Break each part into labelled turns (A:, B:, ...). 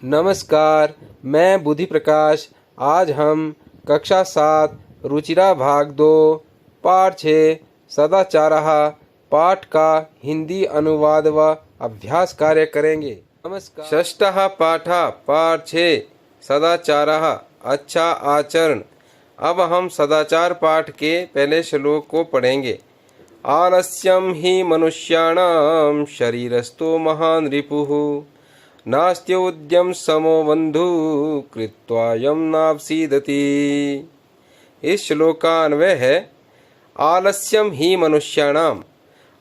A: नमस्कार, मैं बुद्धि प्रकाश। आज हम कक्षा 7 रुचिरा भाग 2 पाठ 6 सदाचारः पाठ का हिंदी अनुवाद व अभ्यास कार्य करेंगे। नमस्कार। षष्ठः पाठः पाठ 6 सदाचारः अच्छा आचरण। अब हम सदाचार पाठ के पहले श्लोक को पढ़ेंगे। आलस्यं हि मनुष्याणां शरीरस्थो महान् रिपुः नास्त्योद्यम समो बंधु कृत्वायं नावसीदति। इस श्लोक का अन्वय है आलस्यम ही मनुष्याणाम।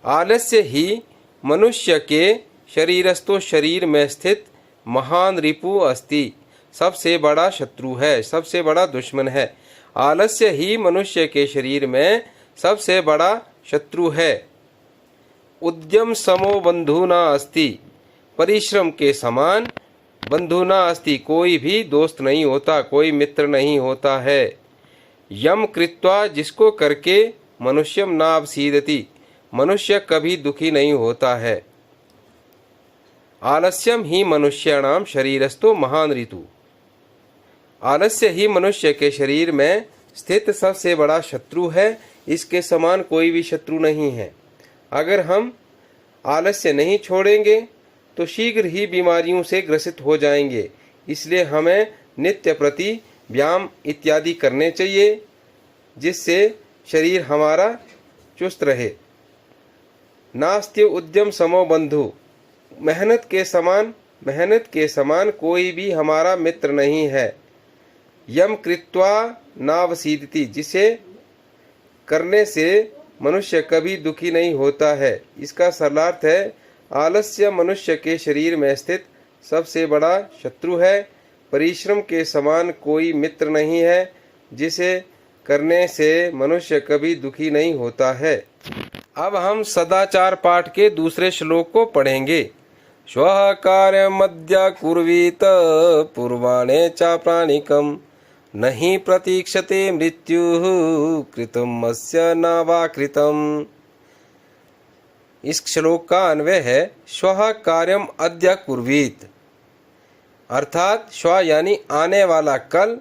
A: आलस्य ही मनुष्य के शरीरस्थो शरीर में स्थित महान रिपु अस्ति, सबसे बड़ा शत्रु है, सबसे बड़ा दुश्मन है। आलस्य ही मनुष्य के शरीर में सबसे बड़ा शत्रु है। उद्यम समो बंधु न अस्ति, परिश्रम के समान बंधु न अस्ति, कोई भी दोस्त नहीं होता, कोई मित्र नहीं होता है। यम कृत्वा, जिसको करके मनुष्यम नावसीदति, मनुष्य कभी दुखी नहीं होता है। आलस्यम ही मनुष्याणाम शरीरस्थो महान ऋतु। आलस्य ही मनुष्य के शरीर में स्थित सबसे बड़ा शत्रु है, इसके समान कोई भी शत्रु नहीं है। अगर हम आलस्य नहीं छोड़ेंगे तो शीघ्र ही बीमारियों से ग्रसित हो जाएंगे। इसलिए हमें नित्य प्रति व्यायाम इत्यादि करने चाहिए, जिससे शरीर हमारा चुस्त रहे। नास्त्य उद्यम समो बंधु, मेहनत के समान कोई भी हमारा मित्र नहीं है। यम कृत्वा नावसीदति, जिसे करने से मनुष्य कभी दुखी नहीं होता है। इसका सरलार्थ है आलस्य मनुष्य के शरीर में स्थित सबसे बड़ा शत्रु है। परिश्रम के समान कोई मित्र नहीं है, जिसे करने से मनुष्य कभी दुखी नहीं होता है। अब हम सदाचार पाठ के दूसरे श्लोक को पढ़ेंगे। श्वः कार्यमद्य कुर्वीत पूर्वाणे च प्राणिकम् नहि प्रतीक्षते मृत्युः कृतम् अस्य न वा कृतम्। इस श्लोक का अन्वय है श्वः कार्यम अद्य कुर्वीत, अर्थात श्व यानी आने वाला कल,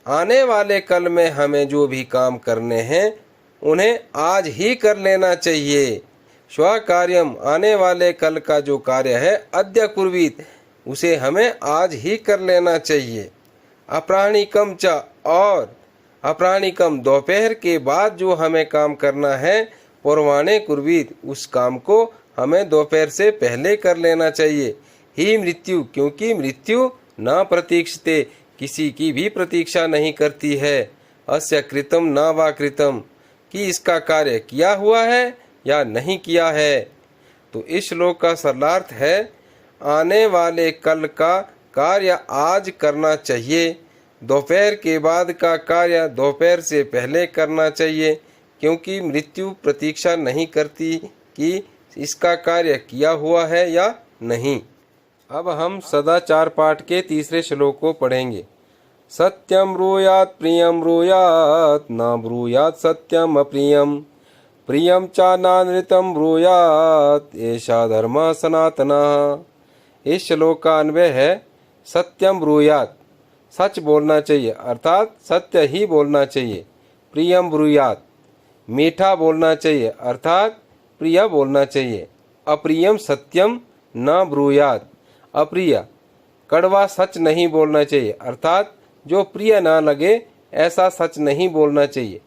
A: आने वाले कल में हमें जो भी काम करने हैं उन्हें आज ही कर लेना चाहिए। श्व कार्यम, आने वाले कल का जो कार्य है, अद्य कुर्वीत, उसे हमें आज ही कर लेना चाहिए। अपराह्निकम च, और अपराह्निकम दोपहर के बाद जो हमें काम करना है, पूर्वाणे कुर्वीत, उस काम को हमें दोपहर से पहले कर लेना चाहिए। ही मृत्यु, क्योंकि मृत्यु न प्रतीक्षते, किसी की भी प्रतीक्षा नहीं करती है। अस्य कृतम न वा कृतम, कि इसका कार्य किया हुआ है या नहीं किया है। तो इस श्लोक का सरलार्थ है आने वाले कल का कार्य आज करना चाहिए, दोपहर के बाद का कार्य दोपहर से पहले करना चाहिए, क्योंकि मृत्यु प्रतीक्षा नहीं करती कि इसका कार्य किया हुआ है या नहीं। अब हम सदाचार पाठ के तीसरे श्लोक को पढ़ेंगे। सत्यम ब्रूयात् प्रियम ब्रूयात् न ब्रूयात् सत्यम अप्रियम प्रियम च नानृतम ब्रूयात् एषा धर्मः सनातनः। इस श्लोक का अन्वय है सत्यम ब्रूयात्, सच बोलना चाहिए, अर्थात सत्य ही बोलना चाहिए। प्रियम ब्रूयात्, मीठा बोलना चाहिए, अर्थात प्रिय बोलना चाहिए। अप्रियम सत्यम न ब्रूयात्, अप्रिय कड़वा सच नहीं बोलना चाहिए, अर्थात जो प्रिय ना लगे ऐसा सच नहीं बोलना चाहिए।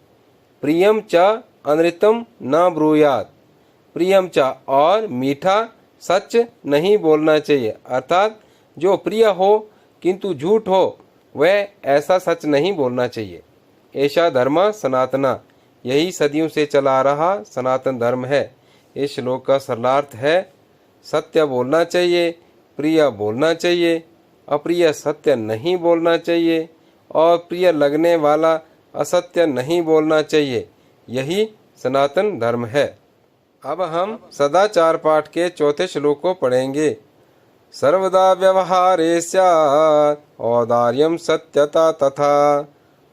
A: प्रियम च अनृतम न ब्रूयात्, प्रियम च, और मीठा सच नहीं बोलना चाहिए, अर्थात जो प्रिय हो किंतु झूठ हो वह ऐसा सच नहीं बोलना चाहिए। ऐसा धर्म सनातना, यही सदियों से चला रहा सनातन धर्म है। इस श्लोक का सरलार्थ है सत्य बोलना चाहिए, प्रिय बोलना चाहिए, अप्रिय सत्य नहीं बोलना चाहिए, और प्रिय लगने वाला असत्य नहीं बोलना चाहिए। यही सनातन धर्म है। अब हम सदाचार पाठ के चौथे श्लोक को पढ़ेंगे। सर्वदा व्यवहारे स्यात् औदार्यं सत्यता तथा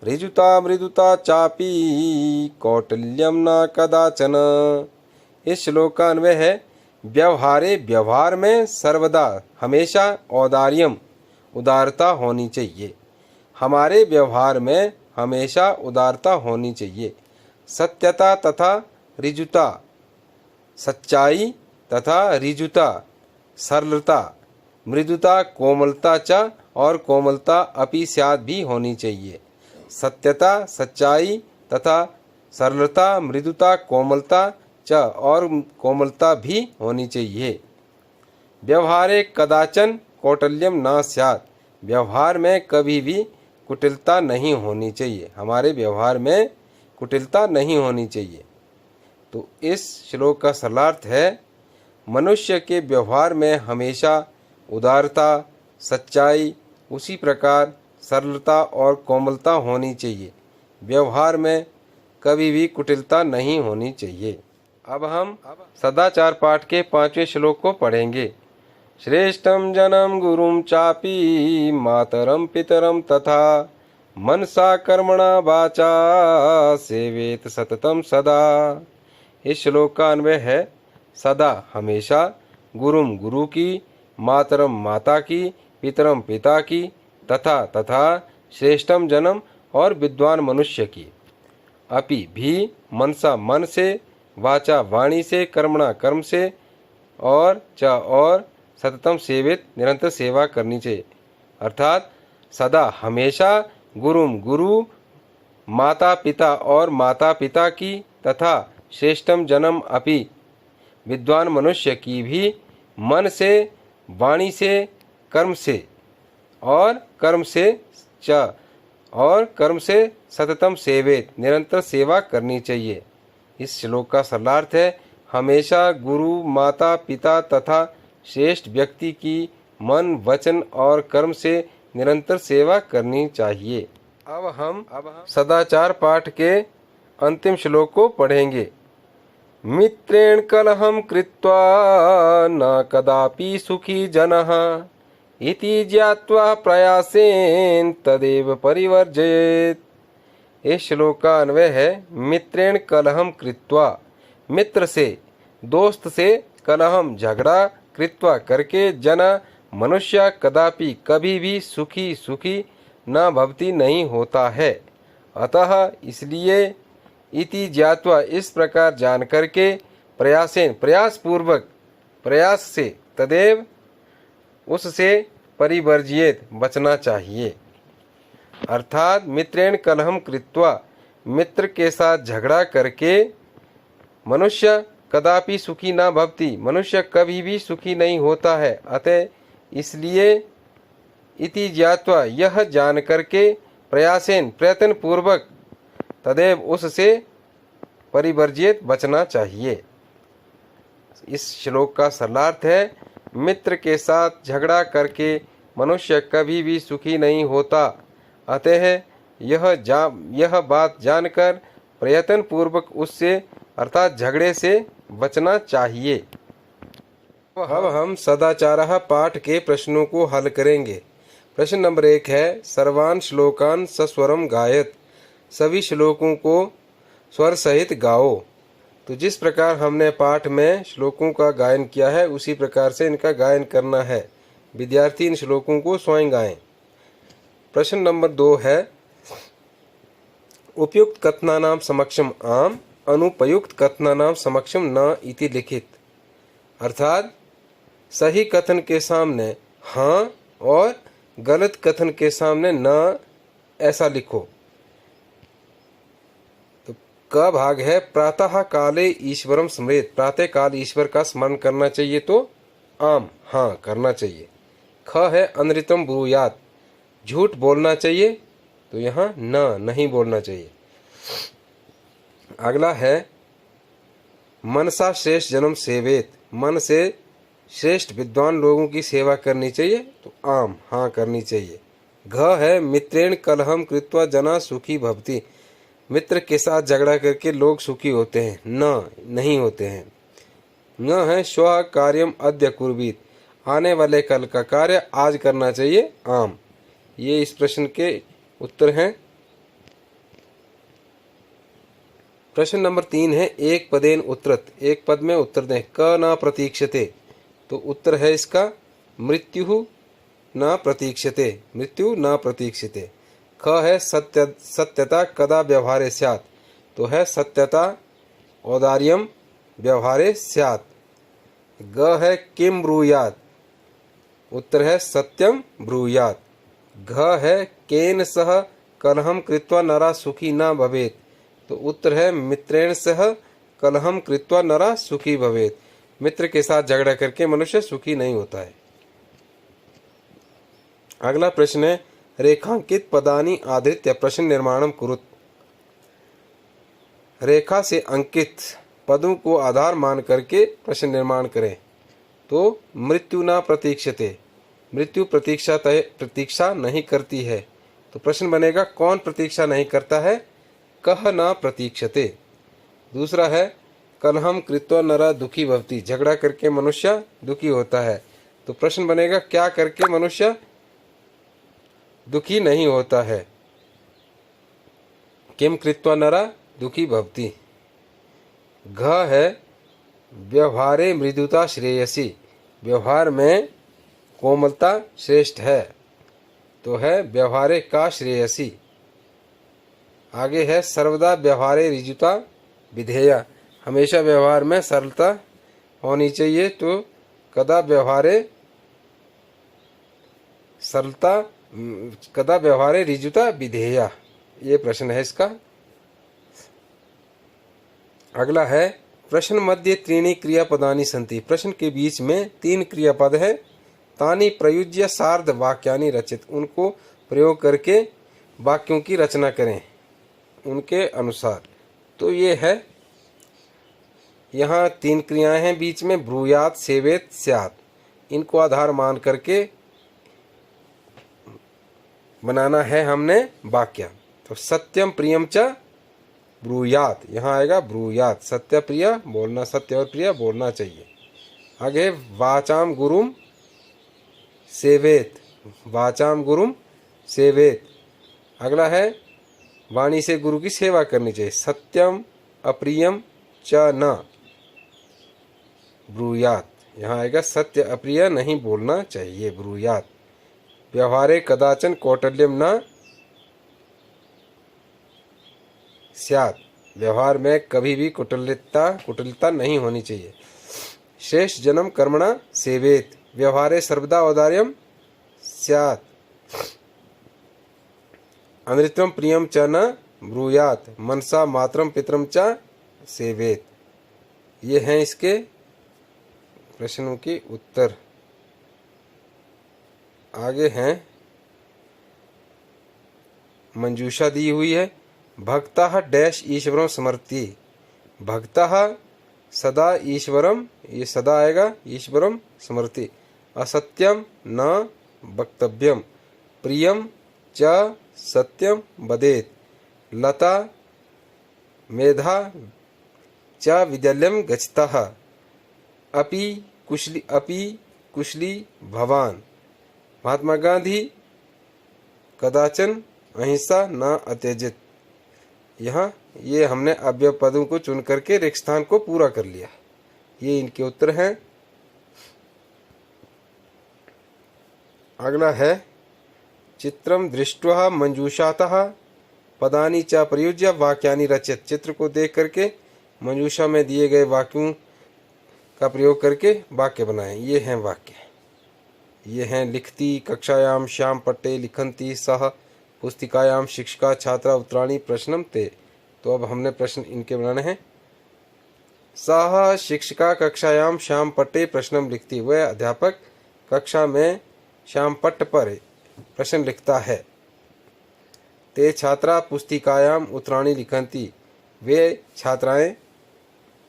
A: ऋजुता मृदुता चापी कौटिल्यम न कदाचन। इस श्लोक का अन्वय है व्यवहारे, व्यवहार में, सर्वदा हमेशा, औदार्यम उदारता होनी चाहिए। हमारे व्यवहार में हमेशा उदारता होनी चाहिए। सत्यता तथा ऋजुता, सच्चाई तथा ऋजुता, सरलता, मृदुता, कोमलता च और कोमलता अपि स्यात् भी होनी चाहिए। सत्यता, सच्चाई तथा सरलता, मृदुता, कोमलता च और कोमलता भी होनी चाहिए। व्यवहारे कदाचन कौटिल्यम न स्यात्, व्यवहार में कभी भी कुटिलता नहीं होनी चाहिए। हमारे व्यवहार में कुटिलता नहीं होनी चाहिए। तो इस श्लोक का सरलार्थ है, मनुष्य के व्यवहार में हमेशा उदारता, सच्चाई, उसी प्रकार सरलता और कोमलता होनी चाहिए। व्यवहार में कभी भी कुटिलता नहीं होनी चाहिए। अब हम सदाचार पाठ के 5वें श्लोक को पढ़ेंगे। श्रेष्ठम जनम गुरुम चापि मातरम पितरम तथा मनसा कर्मणा वाचा सेवेत सततम सदा। इस श्लोक का अन्वय है, सदा हमेशा, गुरुम गुरु की, मातरम माता की, पितरम पिता की, तथा श्रेष्ठम जन्म और विद्वान मनुष्य की, अपि भी मनसा मन से, वाचा वाणी से, कर्मणा कर्म से, और च और सततम सेवित निरंतर सेवा करनी चाहिए। अर्थात सदा हमेशा गुरुम गुरु, माता पिता और माता पिता की, तथा श्रेष्ठम जन्म अपि विद्वान मनुष्य की भी मन से, वाणी से, कर्म से च और कर्म से सततम सेवेत निरंतर सेवा करनी चाहिए। इस श्लोक का सरलार्थ है, हमेशा गुरु, माता पिता तथा श्रेष्ठ व्यक्ति की मन, वचन और कर्म से निरंतर सेवा करनी चाहिए। अब हम सदाचार पाठ के अंतिम श्लोक को पढ़ेंगे। मित्रेण कलहम कृत्वा न कदापि सुखी जनः इति ज्ञात्वा प्रयासेन तदेव परिवर्जयेत्। इस श्लोक का अन्वय है, मित्रेण कलहम कृत्वा, मित्र से, दोस्त से, कलहम झगड़ा, कृत्वा करके, जना मनुष्य कदापि कभी भी सुखी न भवति नहीं होता है। अतः इसलिए इति ज्ञात्वा इस प्रकार जान करके, प्रयासेन प्रयासपूर्वक, प्रयास से, तदेव उससे, परिवर्जियेत बचना चाहिए। अर्थात मित्रेण कलहम कृत्वा, मित्र के साथ झगड़ा करके, मनुष्य कदापि सुखी न भवति, मनुष्य कभी भी सुखी नहीं होता है। अतः इसलिए इति ज्ञात्वा यह जान करके, प्रयासेन प्रयत्न पूर्वक, तदेव उससे, परिवर्जित बचना चाहिए। इस श्लोक का सरलार्थ है, मित्र के साथ झगड़ा करके मनुष्य कभी भी सुखी नहीं होता। अतः यह बात जानकर प्रयत्न पूर्वक उससे अर्थात झगड़े से बचना चाहिए। अब हम सदाचारः पाठ के प्रश्नों को हल करेंगे। प्रश्न नंबर 1 है, सर्वान् श्लोकान् सस्वरम गायत, सभी श्लोकों को स्वर सहित गाओ। तो जिस प्रकार हमने पाठ में श्लोकों का गायन किया है, उसी प्रकार से इनका गायन करना है। विद्यार्थी इन श्लोकों को स्वयं गाएं। प्रश्न नंबर 2 है, उपयुक्त कथनानां समक्षम आम, अनुपयुक्त कथनानां समक्षम न इति लिखित। अर्थात सही कथन के सामने हाँ और गलत कथन के सामने न, ऐसा लिखो। तो क भाग है, प्रातः काले ईश्वरम स्मरेत, प्रातः काल ईश्वर का स्मरण करना चाहिए, तो आम हाँ करना चाहिए। ख है, अनृतम ब्रूयात, झूठ बोलना चाहिए, तो यहाँ न नहीं बोलना चाहिए। अगला है, मनसा श्रेष्ठ जन्म सेवेत, मन से श्रेष्ठ विद्वान लोगों की सेवा करनी चाहिए, तो आम हाँ करनी चाहिए। घ है, मित्रेण कलहम कृत्वा जना सुखी भवति, मित्र के साथ झगड़ा करके लोग सुखी होते हैं, न नहीं होते हैं। न है, श्वः कार्यम अद्य कुर्वीत, आने वाले कल का कार्य आज करना चाहिए, आम। ये इस प्रश्न के उत्तर हैं। प्रश्न नंबर 3 है, एक पदेन उत्तरत, एक पद में उत्तर दें। क न प्रतीक्षते, तो उत्तर है इसका मृत्यु न प्रतीक्षते, मृत्यु न प्रतीक्षते। ख है सत्यता कदा व्यवहारे स्यात्, तो है सत्यता औदार्यम व्यवहारे स्यात्। ग है किम ब्रूयात्, उत्तर है सत्यम ब्रूयात्। घ है केन सह कलहम कृत्वा नरा सुखी न भवेत्, तो उत्तर है मित्रेण सह कलहम कृत्वा नरा सुखी भवेत्। मित्र के साथ झगड़ा करके मनुष्य सुखी नहीं होता है। अगला प्रश्न है रेखांकित पदानि आधृत्य प्रश्न निर्माणम कुरुत। रेखा से अंकित पदों को आधार मान करके प्रश्न निर्माण करें। तो मृत्यु न प्रतीक्षते, मृत्यु प्रतीक्षा नहीं करती है, तो प्रश्न बनेगा कौन प्रतीक्षा नहीं करता है? कह न प्रतीक्षते। दूसरा है कलहम कृत्वा नरा दुखी भवति, झगड़ा करके मनुष्य दुखी होता है, तो प्रश्न बनेगा क्या करके मनुष्य दुखी नहीं होता है? किम कृत्वा नरा दुखी भवति। घ है व्यवहारे मृदुता श्रेयसी, व्यवहार में कोमलता श्रेष्ठ है, तो है व्यवहारे का श्रेयसी। आगे है सर्वदा व्यवहारे ऋजुता विधेया, हमेशा व्यवहार में सरलता होनी चाहिए, तो कदा व्यवहारे सरलता कदा व्यवहारे ऋजुता विधेया, ये प्रश्न है इसका। अगला है प्रश्न मध्य त्रीणि क्रियापदानि सन्ति, प्रश्न के बीच में 3 क्रियापद है। तानि प्रयुज्य सार्ध वाक्यानि रचित, उनको प्रयोग करके वाक्यों की रचना करें उनके अनुसार। तो ये है यहाँ 3 क्रियाएं हैं बीच में, ब्रूयात सेवेत स्यात्, इनको आधार मान करके बनाना है हमने वाक्य। तो सत्यम प्रियम च ब्रूयात, यहाँ आएगा ब्रूयात, सत्य प्रिय बोलना, सत्य और प्रिय बोलना चाहिए। आगे वाचाम गुरुम सेवेत, वाचाम गुरुम सेवेत। अगला है वाणी से गुरु की सेवा करनी चाहिए। सत्यम अप्रियम च न ब्रूयात, यहाँ आएगा सत्य अप्रिय नहीं बोलना चाहिए, ब्रूयात। व्यवहारे कदाचन कौटल्यम न स्यात्, व्यवहार में कभी भी कुटिलता नहीं होनी चाहिए। श्रेष्ठ जन्म कर्मणा सेवेत, व्यवहारे सर्वदा औदार्यम स्यात्। अनृतम प्रियम च न ब्रूयात, मनसा मातरम पितरम च सेवेत। ये हैं इसके प्रश्नों के उत्तर। आगे हैं मंजूषा दी हुई है। भक्तः डैश ईश्वरम स्मरति, भक्तः सदा ईश्वरम, ये सदा आएगा ईश्वरम स्मरति। असत्यम न वक्तव्यम, प्रियम च सत्यम वदेत। लता मेधा च विद्यालयम गच्छतः, अपि कुशली भवान। महात्मा गांधी कदाचन अहिंसा न अत्यजित। यहाँ ये हमने अव्यय पदों को चुन करके रिक्त स्थान को पूरा कर लिया। ये इनके उत्तर हैं। अगला है चित्रम दृष्ट्वा मंजूषातः पदानि च प्रयुज्य वाक्यानि रचित, चित्र को देख करके मंजूषा में दिए गए वाक्यों का प्रयोग करके वाक्य बनाएं। ये हैं वाक्य, ये हैं लिखती कक्षायाम श्याम पट्टे लिखन्ति सह पुस्तिकायाम शिक्षका छात्रा उत्तराणि प्रश्नम ते। तो अब हमने प्रश्न इनके बनाने हैं। सह शिक्षका कक्षायाम श्याम पट्टे प्रश्नम लिखती, वह अध्यापक कक्षा में श्याम पट्ट पर प्रश्न लिखता है। ते छात्रा पुस्तिकायाम उत्तराणि लिखन्ति, वे छात्राएं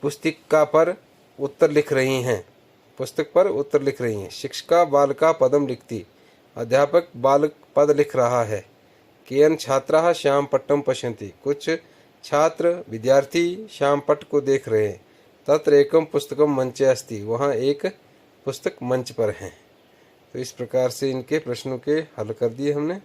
A: पुस्तिका पर उत्तर लिख रही हैं, पुस्तक पर उत्तर लिख रही हैं। शिक्षिका बालिका पदम लिखती, अध्यापक बालक पद लिख रहा है। केयन छात्राः श्याम पट्टम पश्यन्ति, कुछ छात्र विद्यार्थी श्याम पट्ट को देख रहे हैं। तत्र एकम पुस्तकम मंचे अस्ति, वहाँ एक पुस्तक मंच पर है। तो इस प्रकार से इनके प्रश्नों के हल कर दिए हमने।